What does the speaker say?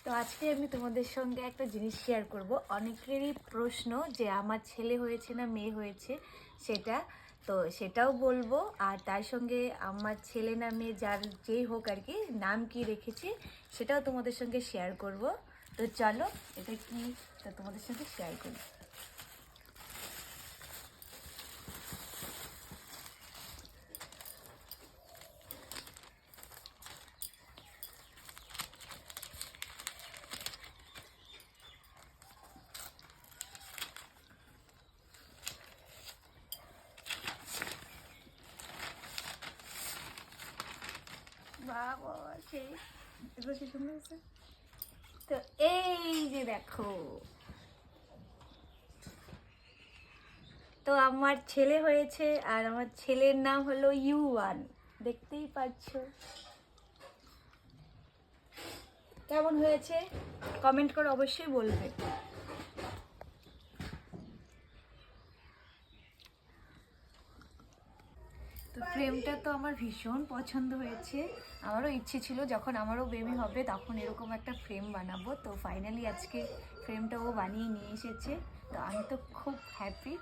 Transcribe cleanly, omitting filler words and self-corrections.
তো আজকে আমি তোমাদের সঙ্গে একটা জিনিস শেয়ার করব। অনেকেরই প্রশ্ন যে আমার ছেলে হয়েছে না মেয়ে হয়েছে, সেটা তো সেটাও বলবো। আর তার সঙ্গে আমার ছেলে না মেয়ে যার যেই হোক আর কি, নাম কি রেখেছি সেটাও তোমাদের সঙ্গে শেয়ার করব। তো চলো এটা কি তা তোমাদের সঙ্গে শেয়ার করি। বাবা সেই এগুলো কি সুন্দর আছে। তো এই যে দেখো, তো আমার ছেলে হয়েছে আর আমার ছেলের নাম হলো ইউ1। দেখতেই পাচ্ছ কেমন হয়েছে, কমেন্ট করে অবশ্যই বলবে। তো ফ্রেমটা তো আমার ভীষণ পছন্দ হয়েছে। আমারও ইচ্ছে ছিল যখন আমারও বেবি হবে তখন এরকম একটা ফ্রেম বানাবো। তো ফাইনালি আজকে ফ্রেমটা ও বানিয়ে নিয়ে এসেছে। তো আমি তো খুব হ্যাপি।